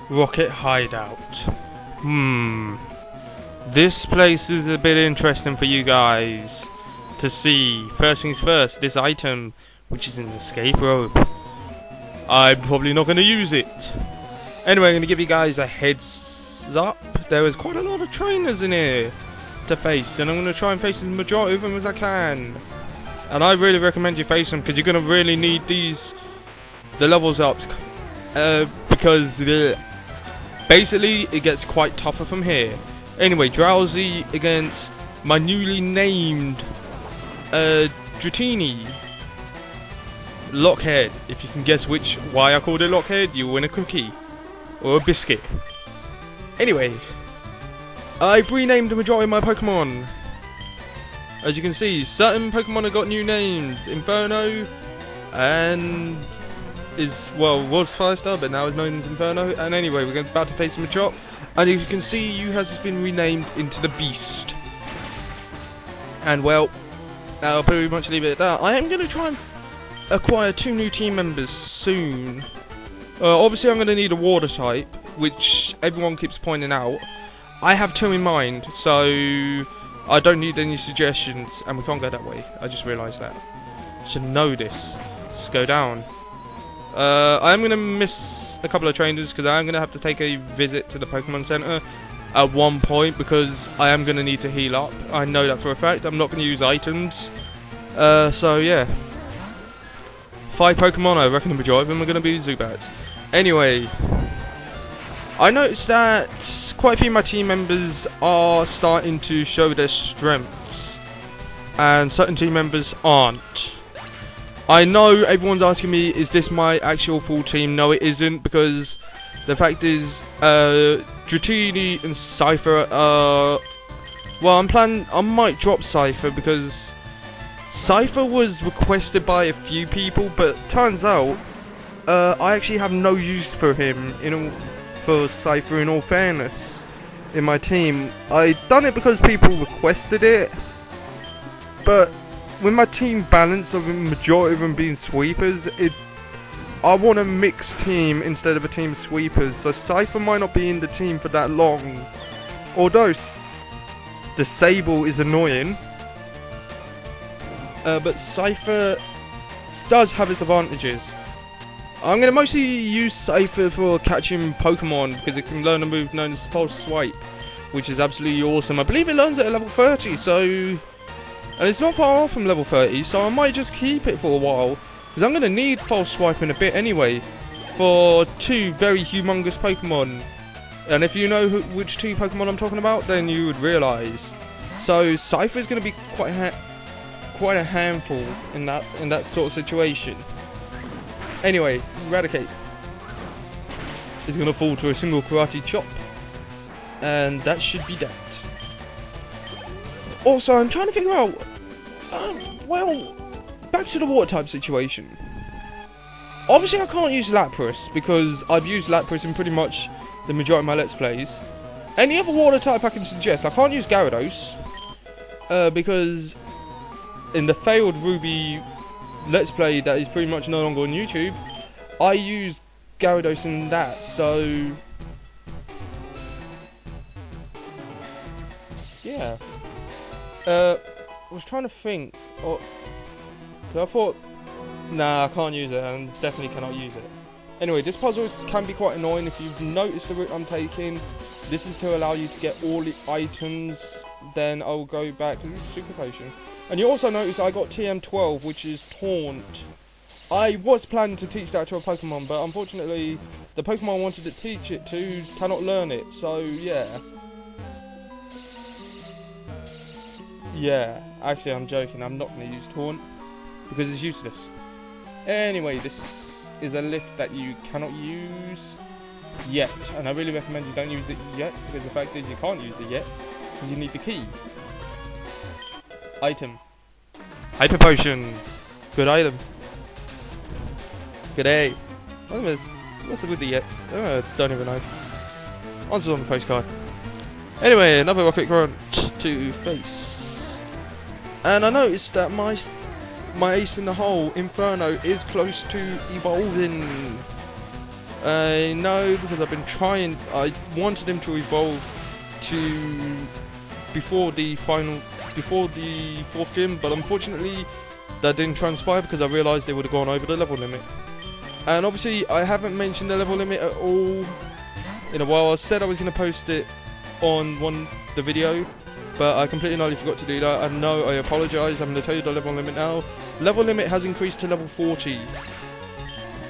Rocket Hideout. This place is a bit interesting for you guys to see. First things first, this item, which is an escape rope. I'm probably not going to use it. Anyway, I'm going to give you guys a heads up. There is quite a lot of trainers in here to face, and I'm going to try and face the majority of them as I can. And I really recommend you face them, because you're going to really need the levels up, because basically it gets quite tougher from here. Anyway, Drowsy against my newly named Dratini. Lockhead. If you can guess why I called it Lockhead, you win a cookie. Or a biscuit. Anyway, I've renamed the majority of my Pokemon. As you can see, certain Pokemon have got new names. Inferno, and was 5-star, but now is known as Inferno. And anyway, we're about to face him a chop. And as you can see, you has been renamed into the Beast. And well, I'll pretty much leave it at that. I am going to try and acquire 2 new team members soon. Obviously I'm going to need a water type, which everyone keeps pointing out. I have 2 in mind, so I don't need any suggestions, and we can't go that way. I just realised that. Should know this. Let's go down. I am going to miss a couple of trainers, because I am going to have to take a visit to the Pokemon Center at one point, because I am going to need to heal up. I know that for a fact. I'm not going to use items. So yeah. 5 Pokemon, I reckon the majority of them are going to be Zubats. Anyway, I noticed that quite a few of my team members are starting to show their strengths, and certain team members aren't. I know everyone's asking me, is this my actual full team? No, it isn't, because the fact is, Dratini and Cypher are... Well, I might drop Cypher, because Cypher was requested by a few people, but turns out I actually have no use for him for Cypher, in all fairness, in my team. I done it because people requested it, but with my team balance of the majority of them being sweepers, I want a mixed team instead of a team of sweepers, so Cypher might not be in the team for that long. Although Disable is annoying, but Cypher does have its advantages. I'm going to mostly use Cypher for catching Pokemon, because it can learn a move known as False Swipe, which is absolutely awesome. I believe it learns it at level 30, and it's not far off from level 30, so I might just keep it for a while, because I'm going to need False Swipe in a bit anyway, for 2 very humongous Pokemon. And if you know which 2 Pokemon I'm talking about, then you would realise. So Cypher is going to be quite a handful in that sort of situation. Anyway, Eradicate is going to fall to a single Karate Chop, and that should be that. Also, I'm trying to figure out, well, back to the water type situation. Obviously I can't use Lapras, because I've used Lapras in pretty much the majority of my Let's Plays. Any other water type I can suggest? I can't use Gyarados, because in the failed Ruby Let's Play that is pretty much no longer on YouTube, I used Gyarados in that, so yeah. I was trying to think, so I thought, nah, I can't use it, and definitely cannot use it. Anyway, this puzzle can be quite annoying. If you've noticed the route I'm taking, this is to allow you to get all the items, then I'll go back to Super Potions. And you also notice I got TM12, which is Taunt. I was planning to teach that to a Pokemon, but unfortunately the Pokemon I wanted to teach it to cannot learn it, so yeah. Yeah, actually I'm joking, I'm not going to use Taunt, because it's useless. Anyway, this is a lift that you cannot use yet, and I really recommend you don't use it yet, because the fact is you can't use it yet, because you need the key. Item. Hyper Potion. Good item. Good day. What's it with the X? Don't even know. Answers on the postcard. Anyway, another Rocket Grunt to face. And I noticed that my ace in the hole, Inferno, is close to evolving. No, because I've been trying. I wanted him to evolve to before the 4th gym, but unfortunately that didn't transpire because I realised they would have gone over the level limit. And obviously I haven't mentioned the level limit at all in a while. I said I was going to post it on the video, but I completely nearly forgot to do that. And no, I apologise. I'm going to tell you the level limit now. Level limit has increased to level 40.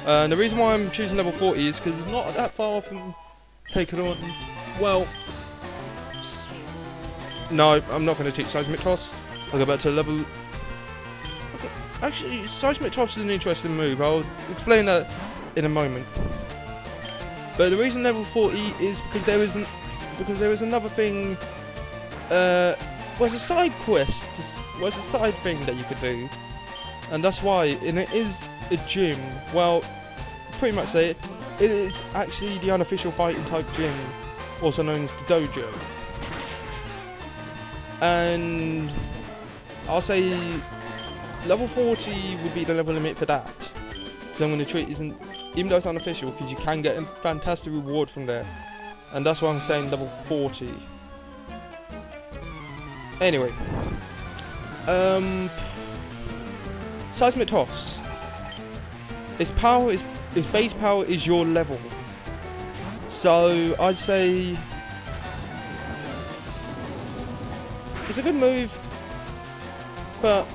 And the reason why I'm choosing level 40 is because it's not that far from taking on. Well, no, I'm not going to teach Seismic Toss. I'll go back to level. Actually, Seismic Toss is an interesting move. I'll explain that in a moment. But the reason level 40 is because there is another thing. There's a side quest. There's a side thing that you could do, and that's why. And it is a gym. Well, pretty much say it. It is actually the unofficial fighting type gym, also known as the dojo. And I'll say level 40 would be the level limit for that. So I'm going to treat it, even though it's unofficial, because you can get a fantastic reward from there. And that's why I'm saying level 40. Anyway. Seismic Toss. Its base power is your level. So I'd say it's a good move for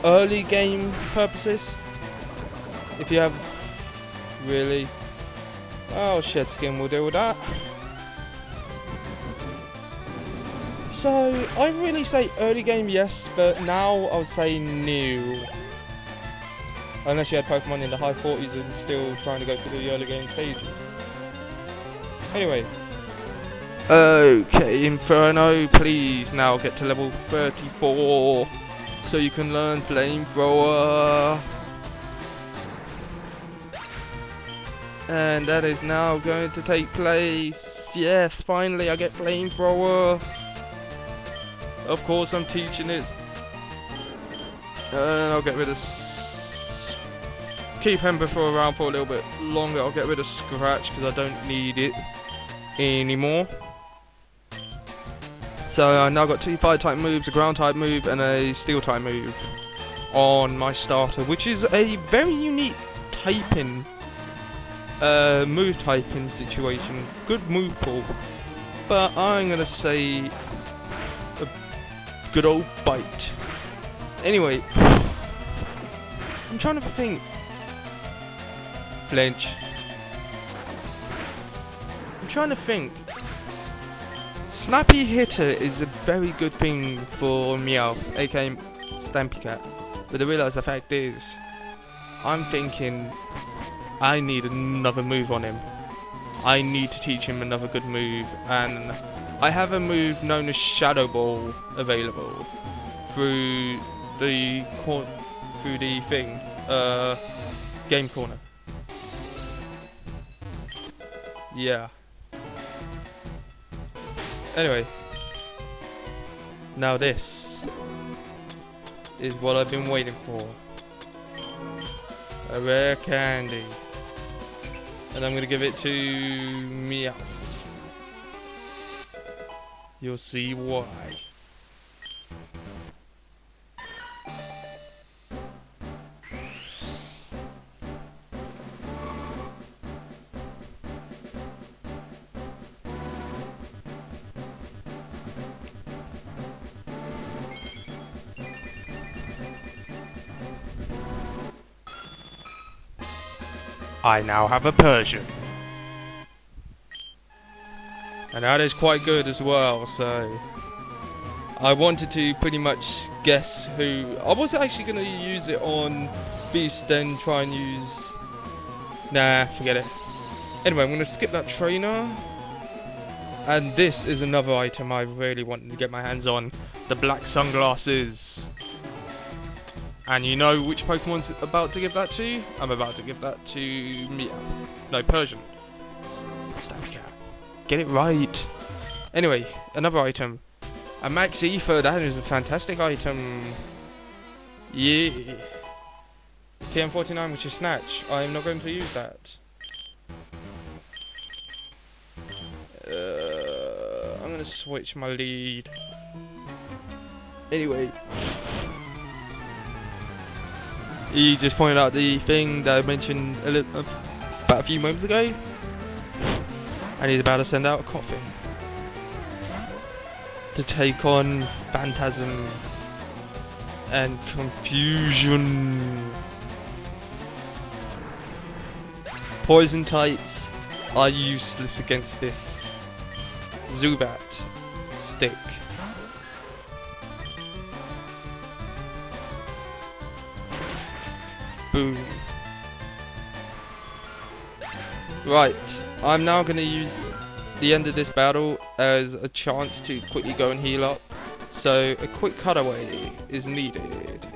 early game purposes. If you have really, oh, shed skin will deal with that. So I really say early game, yes, but now I would say new. Unless you had Pokemon in the high 40s and still trying to go through the early game stages. Anyway. Okay, Inferno, please now get to level 34 so you can learn Flamethrower. And that is now going to take place. Yes, finally I get Flamethrower. Of course I'm teaching it. And I'll get rid of keep Emberthor around for a little bit longer. I'll get rid of Scratch because I don't need it anymore. So I now got 2 fire type moves, a ground type move and a steel type move on my starter, which is a very unique typing move typing situation. Good move pool, but I'm gonna say a good old bite. Anyway, I'm trying to think. Flinch. I'm trying to think. Snappy Hitter is a very good thing for Meowth, aka Stampy Cat. But I realise the fact is, I'm thinking I need another move on him. I need to teach him another good move, and I have a move known as Shadow Ball available through the thing, Game Corner. Yeah. Anyway, now this is what I've been waiting for. A rare candy. And I'm gonna give it to Meowth. You'll see why. I now have a Persian. And that is quite good as well, so I wanted to pretty much guess who. I was actually going to use it on Beast, then try and use. Nah, forget it. Anyway, I'm going to skip that trainer. And this is another item I really wanted to get my hands on. The black sunglasses. And you know which Pokemon's about to give that to? I'm about to give that to Meowth. No, Persian. Stampy Cat. Get it right. Anyway, another item. A Max Ether, that is a fantastic item. Yeah. TM49, which is Snatch. I'm not going to use that. gonna switch my lead. Anyway, he just pointed out the thing that I mentioned about a few moments ago, and he's about to send out a coffin to take on Phantasm and Confusion. Poison types are useless against this. Zubat, stick. Boom. Right, I'm now going to use the end of this battle as a chance to quickly go and heal up. So a quick cutaway is needed.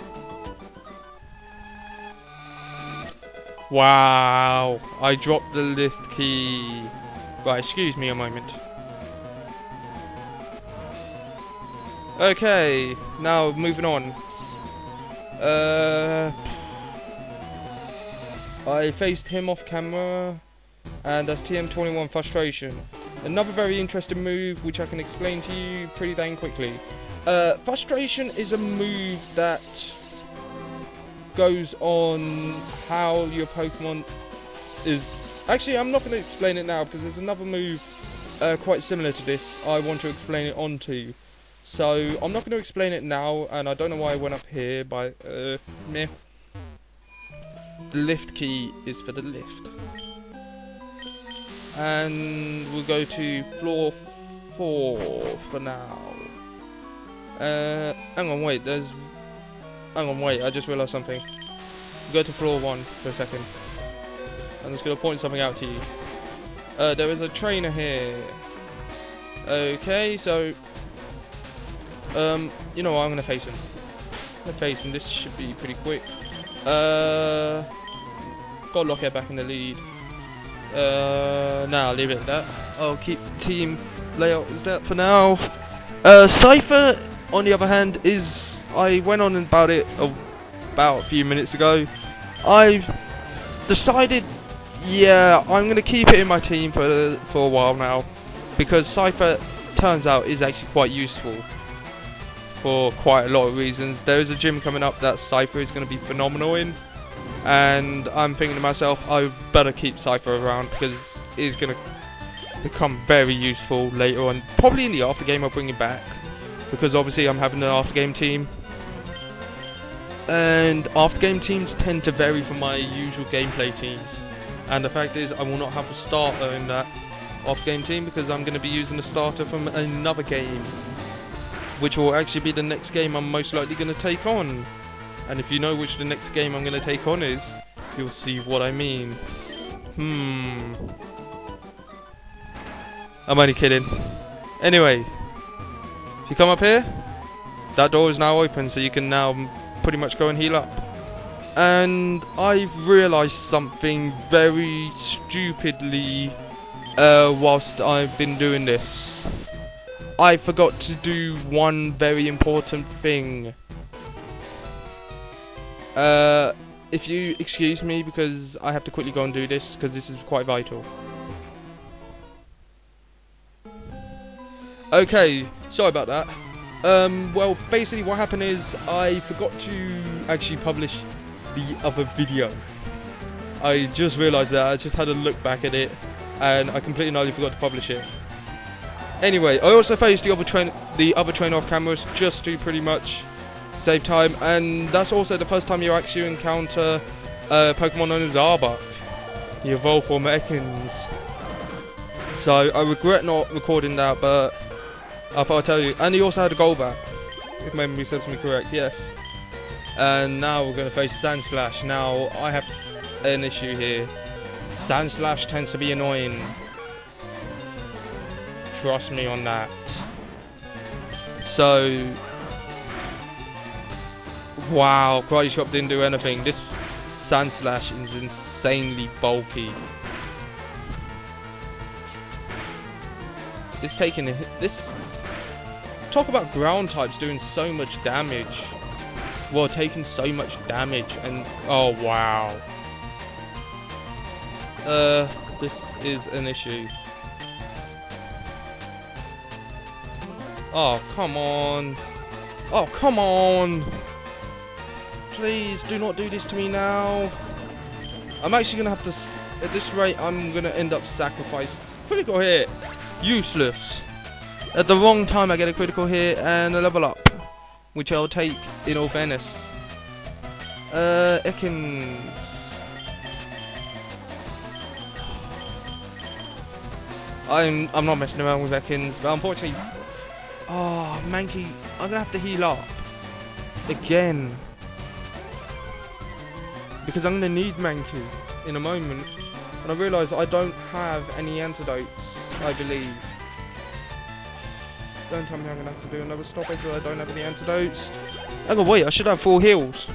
Wow, I dropped the lift key. Right, excuse me a moment. Okay, now moving on. I faced him off camera, and that's TM21 Frustration. Another very interesting move which I can explain to you pretty dang quickly. Frustration is a move that goes on how your Pokemon is... Actually, I'm not going to explain it now because there's another move quite similar to this I want to explain it onto. So, I'm not going to explain it now, and I don't know why I went up here, but meh. The lift key is for the lift. And we'll go to floor 4 for now. Hang on, wait, I just realised something. Go to floor 1 for a second. I'm just going to point something out to you. There is a trainer here. Okay, so... you know what, I'm going to face him. This should be pretty quick. Got Lockhead back in the lead. Nah, I'll leave it at that. I'll keep team layout as that for now. Cypher, on the other hand, is... I went on about it about a few minutes ago. I've decided, yeah, I'm going to keep it in my team for a while now. Because Cypher, turns out, is actually quite useful. For quite a lot of reasons. There is a gym coming up that Cypher is going to be phenomenal in. And I'm thinking to myself, I better keep Cypher around because it is going to become very useful later on. Probably in the after game I'll bring it back. Because obviously I'm having an after game team. And after game teams tend to vary from my usual gameplay teams. And the fact is I will not have a starter in that after game team because I'm going to be using a starter from another game. Which will actually be the next game I'm most likely going to take on. And if you know which the next game I'm going to take on is, you'll see what I mean. I'm only kidding. Anyway, if you come up here, that door is now open, so you can now pretty much go and heal up. And I've realised something very stupidly whilst I've been doing this. I forgot to do one very important thing. If you excuse me, because I have to quickly go and do this, because this is quite vital. Okay, sorry about that. Well, basically what happened is I forgot to actually publish the other video. I just realised that. I just had a look back at it, and I completely and utterly forgot to publish it. Anyway, I also faced the other trainer off cameras just to pretty much save time, and that's also the first time you actually encounter a Pokemon known as Arbok, the evolved form of Ekans. So I regret not recording that, but I thought I'd tell you. And he also had a Golbat, if memory serves me correct, yes. And now we're going to face Sandslash. Now I have an issue here. Sandslash tends to be annoying. Trust me on that. So, wow, Karate Chop didn't do anything. This Sandslash is insanely bulky. It's taking a hit. This, talk about ground types doing so much damage. Well, taking so much damage, and oh wow. This is an issue. Oh, come on. Oh, come on. Please, do not do this to me now. I'm actually going to have to... At this rate, I'm going to end up sacrificing. Critical hit. Useless. At the wrong time, I get a critical hit and a level up. Which I'll take, in all fairness. Ekans. I'm not messing around with Ekans, but unfortunately... Oh, Mankey, I'm gonna have to heal up. Again. Because I'm gonna need Mankey in a moment. And I realise I don't have any antidotes, I believe. Don't tell me I'm gonna have to do another stoppage where I don't have any antidotes. Hang on, wait, I should have full heals.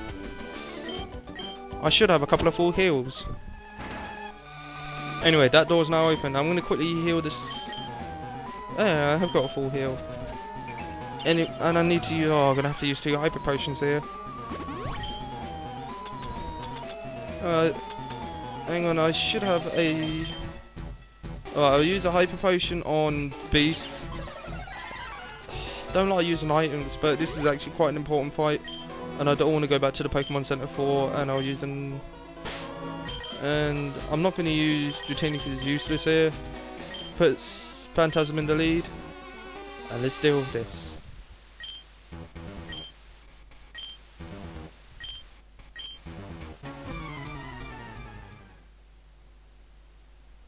I should have a couple of full heals. Anyway, that door's now open. I'm gonna quickly heal this. Yeah, I have got a full heal. And I need to use. Oh, I'm gonna have to use 2 hyper potions here. Hang on, I should have a. Alright, I'll use a hyper potion on Beast. Don't like using items, but this is actually quite an important fight. And I don't want to go back to the Pokemon Center for, and I'll use an. And I'm not going to use Dratini because it's useless here. Puts Phantasm in the lead. And let's deal with this.